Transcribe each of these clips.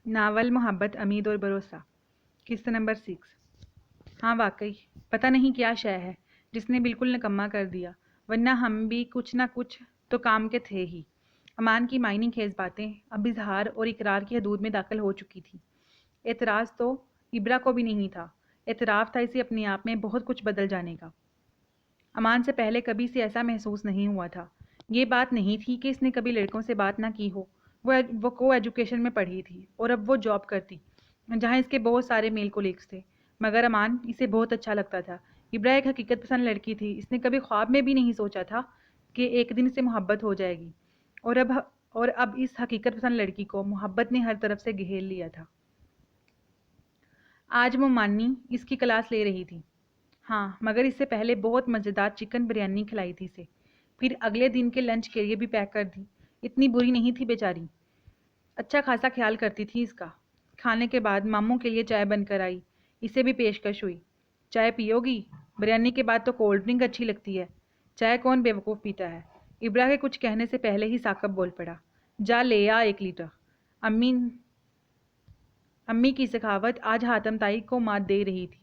Novel محبت امید اور بھروسہ قصہ نمبر 6۔ ہاں واقعی پتہ نہیں کیا شے ہے جس نے بالکل نکما کر دیا، ورنہ ہم بھی کچھ نہ کچھ تو کام کے تھے ہی۔ امان کی معنی خیز باتیں اب اظہار اور اقرار کی حدود میں داخل ہو چکی تھی۔ اعتراض تو ابرا کو بھی نہیں تھا، اعتراف تھا اسے اپنے آپ میں بہت کچھ بدل جانے کا۔ امان سے پہلے کبھی سے ایسا محسوس نہیں ہوا تھا۔ یہ بات نہیں تھی کہ اس نے کبھی لڑکوں سے بات نہ کی ہو۔ وہ کو ایجوکیشن میں پڑھی تھی اور اب وہ جاب کرتی جہاں اس کے بہت سارے میل کولیگز تھے، مگر امان اسے بہت اچھا لگتا تھا۔ ابرا ایک حقیقت پسند لڑکی تھی، اس نے کبھی خواب میں بھی نہیں سوچا تھا کہ ایک دن سے محبت ہو جائے گی، اور اب اس حقیقت پسند لڑکی کو محبت نے ہر طرف سے گھیر لیا تھا۔ آج ممانی اس کی کلاس لے رہی تھی، ہاں، مگر اس سے پہلے بہت مزیدار چکن بریانی کھلائی تھی اسے، پھر اگلے دن کے لنچ کے لیے بھی پیک کر دی۔ اتنی بری نہیں تھی بیچاری، اچھا خاصا خیال کرتی تھی اس کا۔ کھانے کے بعد ماموں کے لیے چائے بن کر آئی، اسے بھی پیشکش ہوئی۔ چائے پیو گی؟ بریانی کے بعد تو کولڈ ڈرنک اچھی لگتی ہے۔ چائے کون بیوقوف پیتا ہے؟ ابرا کے کچھ کہنے سے پہلے ہی ثاقب بول پڑا، جا لے آ 1 لیٹر۔ امی کی سخاوت آج حاتم تائی کو مات دے رہی تھی۔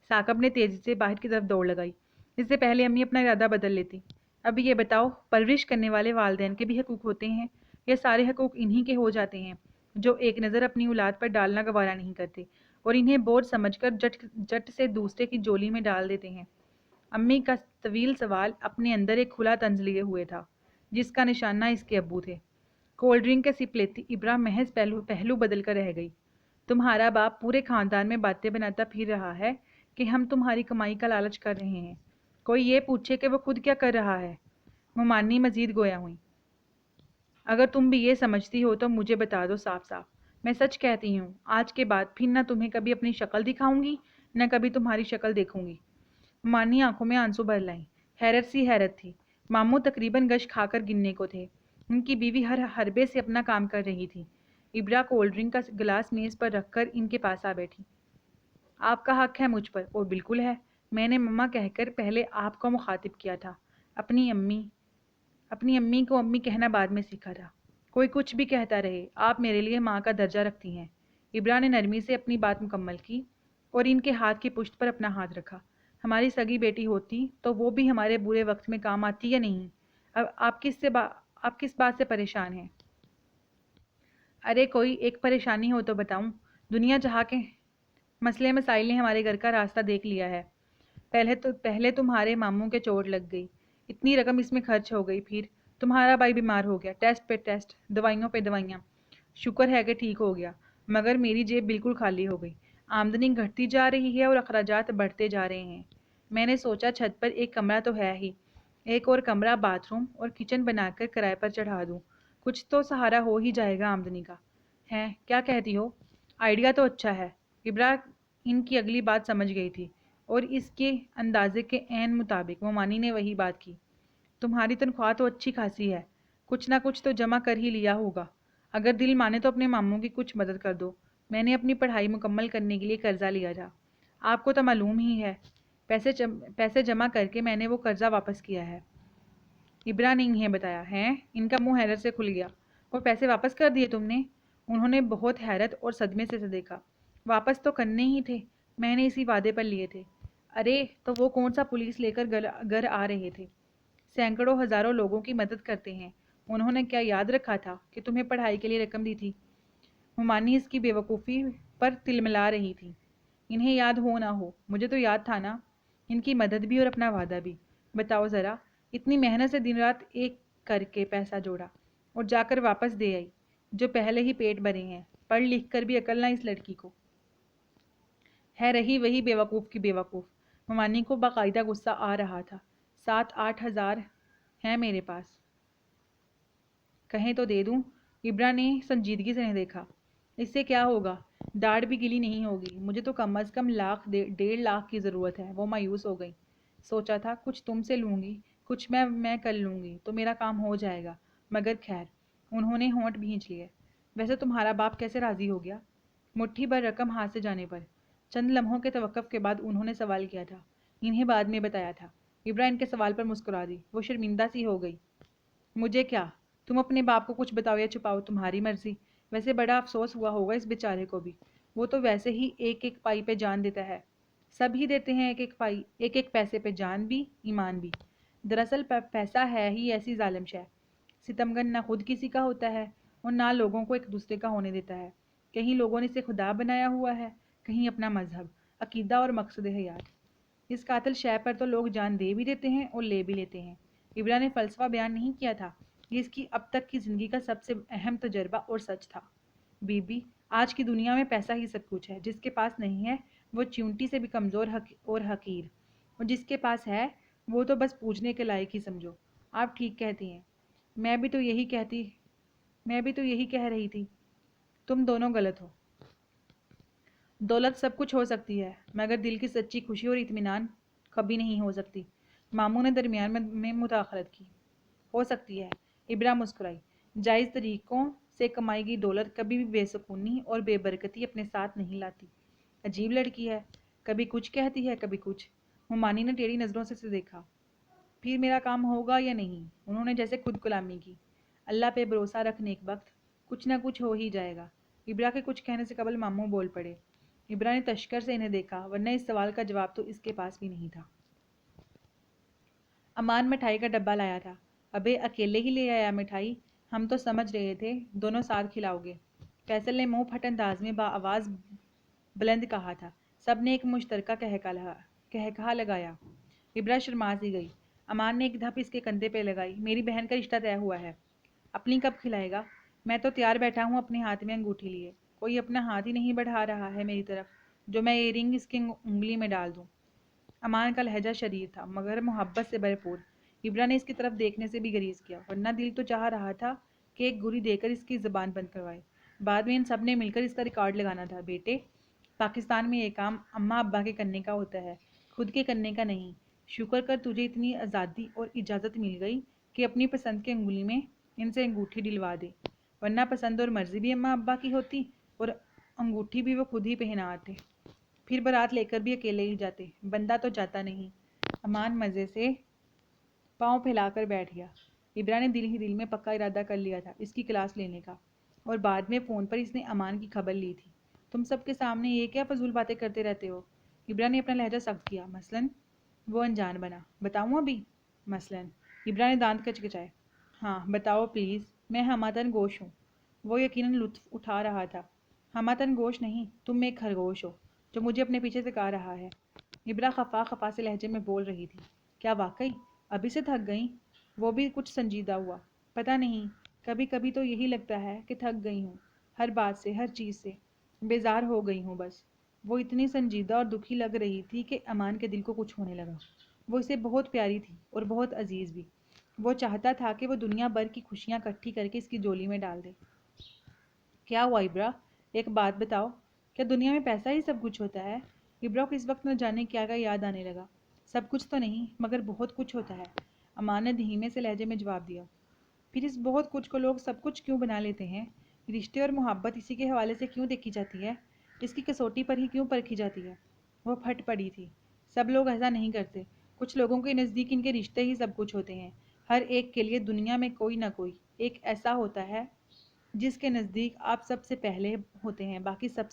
ثاقب نے تیزی سے باہر کی طرف دوڑ لگائی، اس سے پہلے امی اپنا ارادہ بدل لیتی۔ اب یہ بتاؤ، پرورش کرنے والے والدین کے بھی حقوق ہوتے ہیں یا سارے حقوق انہی کے ہو جاتے ہیں جو ایک نظر اپنی اولاد پر ڈالنا گوارا نہیں کرتے اور انہیں بوجھ سمجھ کر جٹ سے دوسرے کی جولی میں ڈال دیتے ہیں؟ امی کا طویل سوال اپنے اندر ایک کھلا طنز لیے ہوئے تھا جس کا نشانہ اس کے ابو تھے۔ کولڈ ڈرنک کے سپ لیتی ابرا محض پہلو بدل کر رہ گئی۔ تمہارا باپ پورے خاندان میں باتیں بناتا پھر رہا ہے کہ ہم تمہاری کمائی کا لالچ کر رہے ہیں، کوئی یہ پوچھے کہ وہ خود کیا کر رہا ہے؟ ممانی مزید گویا ہوئی، اگر تم بھی یہ سمجھتی ہو تو مجھے بتا دو صاف صاف۔ میں سچ کہتی ہوں، آج کے بعد پھر نہ تمہیں کبھی اپنی شکل دکھاؤں گی نہ کبھی تمہاری شکل دیکھوں گی۔ ممانی آنکھوں میں آنسو بھر لائیں، حیرت سی حیرت تھی۔ ماموں تقریباً گش کھا کر گننے کو تھے، ان کی بیوی ہر حربے سے اپنا کام کر رہی تھی۔ ابرا کولڈ ڈرنک کا گلاس میز پر رکھ کر ان کے پاس آ بیٹھی۔ آپ کا حق ہے مجھ پر، اور بالکل ہے۔ میں نے مما کہہ کر پہلے آپ کو مخاطب کیا تھا، اپنی امی کو امی کہنا بعد میں سیکھا تھا۔ کوئی کچھ بھی کہتا رہے، آپ میرے لیے ماں کا درجہ رکھتی ہیں۔ ابرا نے نرمی سے اپنی بات مکمل کی اور ان کے ہاتھ کی پشت پر اپنا ہاتھ رکھا۔ ہماری سگی بیٹی ہوتی تو وہ بھی ہمارے برے وقت میں کام آتی یا نہیں؟ اب آپ کس بات سے پریشان ہیں؟ ارے کوئی ایک پریشانی ہو تو بتاؤں، دنیا جہاں کے مسئلے مسائل نے ہمارے گھر کا راستہ دیکھ لیا ہے۔ پہلے تمہارے ماموں کے چوٹ لگ گئی، اتنی رقم اس میں خرچ ہو گئی، پھر تمہارا بھائی بیمار ہو گیا، ٹیسٹ پہ ٹیسٹ، دوائیوں پہ دوائیاں۔ شکر ہے کہ ٹھیک ہو گیا، مگر میری جیب بالکل خالی ہو گئی۔ آمدنی گھٹتی جا رہی ہے اور اخراجات بڑھتے جا رہے ہیں۔ میں نے سوچا چھت پر ایک کمرہ تو ہے ہی، ایک اور کمرہ باتھ روم اور کچن بنا کر کرائے پر چڑھا دوں، کچھ تو سہارا ہو ہی جائے گا آمدنی کا۔ ہیں کیا کہتی ہو؟ آئیڈیا تو اچھا ہے۔ ابرا ان کی اگلی بات سمجھ گئی تھی اور اس کے اندازے کے عین مطابق ممانی نے وہی بات کی۔ تمہاری تنخواہ تو اچھی خاصی ہے، کچھ نہ کچھ تو جمع کر ہی لیا ہوگا۔ اگر دل مانے تو اپنے ماموں کی کچھ مدد کر دو۔ میں نے اپنی پڑھائی مکمل کرنے کے لیے قرضہ لیا تھا، آپ کو تو معلوم ہی ہے۔ پیسے جمع کر کے میں نے وہ قرضہ واپس کیا ہے۔ ابرا نے انہیں بتایا۔ ہیں؟ ان کا منہ حیرت سے کھل گیا۔ اور پیسے واپس کر دیے تم نے؟ انہوں نے بہت حیرت اور صدمے سے دیکھا۔ واپس تو کرنے ہی تھے، میں نے اسی وعدے پر لیے تھے۔ ارے تو وہ کون سا پولیس لے کر گھر آ رہے تھے؟ سینکڑوں ہزاروں لوگوں کی مدد کرتے ہیں، انہوں نے کیا یاد رکھا تھا کہ تمہیں پڑھائی کے لیے رقم دی تھی؟ ممانی اس کی بے وقوفی پر تلملا رہی تھی۔ انہیں یاد ہو نہ ہو، مجھے تو یاد تھا نا، ان کی مدد بھی اور اپنا وعدہ بھی۔ بتاؤ ذرا، اتنی محنت سے دن رات ایک کر کے پیسہ جوڑا اور جا کر واپس دے آئی، جو پہلے ہی پیٹ بھرے ہیں، پڑھ لکھ کر بھی عقل نہ اس لڑکی کو۔ ہے رہی وہی بے وقوف کی بے وقوف۔ ممانی کو باقاعدہ غصہ آ رہا تھا۔ 7-8 ہزار ہیں میرے پاس، کہیں تو دے دوں۔ ابرا نے سنجیدگی سے دیکھا۔ اس سے کیا ہوگا؟ داڑھ بھی گلی نہیں ہوگی، مجھے تو کم از کم 1.5 لاکھ کی ضرورت ہے۔ وہ مایوس ہو گئی۔ سوچا تھا کچھ تم سے لوں گی، کچھ میں کر لوں گی تو میرا کام ہو جائے گا، مگر خیر۔ انہوں نے ہونٹ بھینچ لیے۔ ویسے تمہارا باپ کیسے راضی ہو گیا مٹھی بھر رقم ہاتھ سے جانے پر؟ چند لمحوں کے توقف کے بعد انہوں نے سوال کیا تھا، انہیں بعد میں بتایا تھا۔ ابرا ان کے سوال پر مسکرا دی، وہ شرمندہ سی ہو گئی۔ مجھے کیا، تم اپنے باپ کو کچھ بتاؤ یا چھپاؤ، تمہاری مرضی۔ ویسے بڑا افسوس ہوا ہوگا اس بیچارے کو بھی، وہ تو ویسے ہی ایک ایک پائی پہ جان دیتا ہے۔ سب ہی دیتے ہیں ایک ایک پائی، ایک ایک پیسے پہ جان بھی ایمان بھی۔ دراصل پیسہ ہے ہی ایسی ظالم شے، ستمگن نہ خود کسی کا ہوتا ہے اور نہ لوگوں کو ایک دوسرے کا ہونے دیتا ہے۔ کہیں لوگوں نے اسے خدا بنایا ہوا ہے، کہیں اپنا مذہب، عقیدہ اور مقصد حیات۔ اس قاتل شے پر تو لوگ جان دے بھی دیتے ہیں اور لے بھی لیتے ہیں۔ ابرا نے فلسفہ بیان نہیں کیا تھا، یہ اس کی اب تک کی زندگی کا سب سے اہم تجربہ اور سچ تھا۔ بی بی، آج کی دنیا میں پیسہ ہی سب کچھ ہے۔ جس کے پاس نہیں ہے وہ چیونٹی سے بھی کمزور اور حقیر، اور جس کے پاس ہے وہ تو بس پوجنے کے لائق ہی سمجھو۔ آپ ٹھیک کہتی ہیں، میں بھی تو یہی کہہ رہی تھی۔ تم دونوں غلط ہو۔ دولت سب کچھ ہو سکتی ہے مگر دل کی سچی خوشی اور اطمینان کبھی نہیں ہو سکتی۔ ماموں نے درمیان میں مداخلت کی۔ ہو سکتی ہے، ابرا مسکرائی۔ جائز طریقوں سے کمائی گئی دولت کبھی بھی بے سکونی اور بے برکتی اپنے ساتھ نہیں لاتی۔ عجیب لڑکی ہے، کبھی کچھ کہتی ہے کبھی کچھ۔ ممانی نے ٹیڑھی نظروں سے اسے دیکھا۔ پھر میرا کام ہوگا یا نہیں؟ انہوں نے جیسے خود کلامی کی۔ اللہ پہ بھروسہ رکھ نیک بخت، کچھ نہ کچھ ہو ہی جائے گا۔ ابرا کے کچھ کہنے سے قبل ماموں بول پڑے۔ ابرا نے تشکر سے انہیں دیکھا، ورنہ اس سوال کا جواب تو اس کے پاس بھی نہیں تھا۔ امان مٹھائی کا ڈبہ لایا تھا۔ ابے اکیلے ہی لے آیا مٹھائی؟ ہم تو سمجھ رہے تھے دونوں ساتھ کھلاؤ گے۔ فیصل نے منہ پھٹ انداز میں آواز بلند کہا تھا۔ سب نے ایک مشترکہ کہکہا لگایا۔ ابرا شرما سی گئی۔ امان نے ایک دھپ اس کے کندھے پہ لگائی۔ میری بہن کا رشتہ طے ہوا ہے، اپنی کب کھلائے گا؟ میں تو تیار بیٹھا ہوں اپنے ہاتھ میں انگوٹھی لیے، کوئی اپنا ہاتھ ہی نہیں بڑھا رہا ہے میری طرف جو میں یہ رنگ اس کی انگلی میں ڈال دوں۔ امان کا لہجہ شدید تھا مگر محبت سے بھرپور۔ ابرا نے اس کی طرف دیکھنے سے بھی گریز کیا، ورنہ دل تو چاہ رہا تھا کہ ایک گولی دے کر اس کی زبان بند کروائے۔ بعد میں ان سب نے مل کر اس کا ریکارڈ لگانا تھا۔ بیٹے، پاکستان میں یہ کام اماں ابا کے کرنے کا ہوتا ہے، خود کے کرنے کا نہیں۔ شکر کر تجھے اتنی آزادی اور اجازت مل گئی کہ اپنی پسند کے انگلی میں ان سے انگوٹھی ڈلوا دے، ورنہ پسند اور مرضی بھی اماں ابا کی ہوتی اور انگوٹھی بھی وہ خود ہی پہنا آتے، پھر بارات لے کر بھی اکیلے ہی جاتے۔ بندہ تو جاتا نہیں۔ امان مزے سے پاؤں پھیلا کر بیٹھ گیا۔ ابرا نے دل ہی دل میں پکا ارادہ کر لیا تھا اس کی کلاس لینے کا، اور بعد میں فون پر اس نے امان کی خبر لی تھی۔ تم سب کے سامنے یہ کیا فضول باتیں کرتے رہتے ہو؟ ابرا نے اپنا لہجہ سخت کیا۔ مثلاً؟ وہ انجان بنا۔ بتاؤں ابھی؟ مثلاً؟ ابرا نے دانت کچکچائے۔ ہاں بتاؤ پلیز، میں ہماتن گوش ہوں۔ وہ یقیناً لطف اٹھا رہا تھا۔ ہماتن گوش نہیں، تم ایک خرگوش ہو جو مجھے اپنے پیچھے سے کہا رہا ہے۔ ابرا خفا خفا سے لہجے میں بول رہی تھی۔ کیا واقعی ابھی سے تھک گئیں؟ وہ بھی کچھ سنجیدہ ہوا۔ پتہ نہیں، کبھی کبھی تو یہی لگتا ہے کہ تھک گئی ہوں، ہر بات سے، ہر چیز سے بیزار ہو گئی ہوں بس۔ وہ اتنی سنجیدہ اور دکھی لگ رہی تھی کہ امان کے دل کو کچھ ہونے لگا۔ وہ اسے بہت پیاری تھی اور بہت عزیز بھی۔ وہ چاہتا تھا کہ وہ دنیا بھر کی خوشیاں اکٹھی کر کے اس کی جولی میں ڈال دے۔ کیا ہوا ابرا؟ ایک بات بتاؤ، کیا دنیا میں پیسہ ہی سب کچھ ہوتا ہے؟ ابرا کو اس وقت نہ جانے کیا یاد آنے لگا۔ سب کچھ تو نہیں مگر بہت کچھ ہوتا ہے، امان نے دھیمے سے لہجے میں جواب دیا۔ پھر اس بہت کچھ کو لوگ سب کچھ کیوں بنا لیتے ہیں؟ رشتے اور محبت اسی کے حوالے سے کیوں دیکھی جاتی ہے؟ اس کی کسوٹی پر ہی کیوں پرکھی جاتی ہے؟ وہ پھٹ پڑی تھی۔ سب لوگ ایسا نہیں کرتے، کچھ لوگوں کے نزدیک ان کے رشتے ہی سب کچھ ہوتے ہیں۔ ہر ایک کے لیے دنیا میں کوئی نہ کوئی ایک ایسا ہوتا ہے جس کے نزدیک آپ سب سے پہلے ہوتے ہیں، باقی سب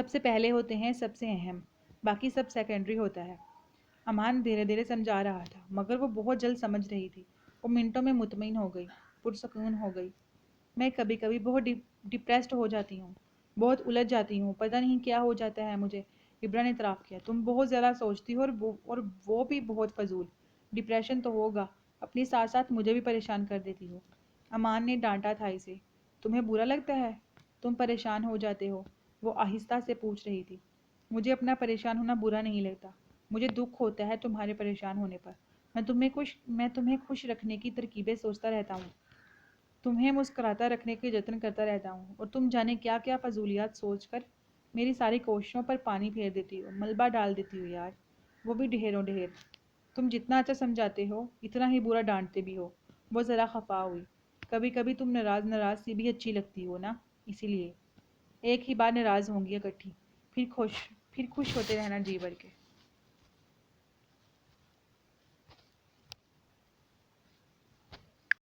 سے پہلے ہوتے ہیں، سب سے اہم، باقی سب سیکنڈری ہوتا ہے۔ امان دھیرے دھیرے سمجھا رہا تھا مگر وہ بہت جلد سمجھ رہی تھی۔ وہ منٹوں میں مطمئن ہو گئی، پرسکون ہو گئی۔ میں کبھی کبھی بہت ڈپریسڈ ہو جاتی ہوں، بہت الجھ جاتی ہوں، پتہ نہیں کیا ہو جاتا ہے مجھے۔ ابرا نے اعتراف کیا۔ تم بہت زیادہ سوچتی ہو اور وہ بھی بہت فضول۔ ڈپریشن تو ہوگا، اپنی ساتھ ساتھ مجھے بھی پریشان کر دیتی ہو۔ امان نے ڈانٹا تھا اسے۔ تمہیں برا لگتا ہے؟ تم پریشان ہو جاتے ہو؟ وہ آہستہ سے پوچھ رہی تھی۔ مجھے اپنا پریشان ہونا برا نہیں لگتا، مجھے دکھ ہوتا ہے تمہارے پریشان ہونے پر۔ میں تمہیں خوش رکھنے کی ترکیبیں سوچتا رہتا ہوں، تمہیں مسکراتا رکھنے کے جتن کرتا رہتا ہوں، اور تم جانے کیا کیا فضولیات سوچ کر میری ساری کوششوں پر پانی پھیر دیتی ہو، ملبہ ڈال دیتی ہو یار، وہ بھی ڈھیروں ڈھیر۔ تم جتنا اچھا سمجھاتے ہو اتنا ہی برا ڈانٹتے بھی ہو۔ وہ ذرا خفا ہوئی۔ کبھی کبھی تم ناراض سی بھی اچھی لگتی ہو نا، اسی لیے ایک ہی بار ناراض ہوں گی اکٹھی، پھر خوش ہوتے رہنا جی بھر کے۔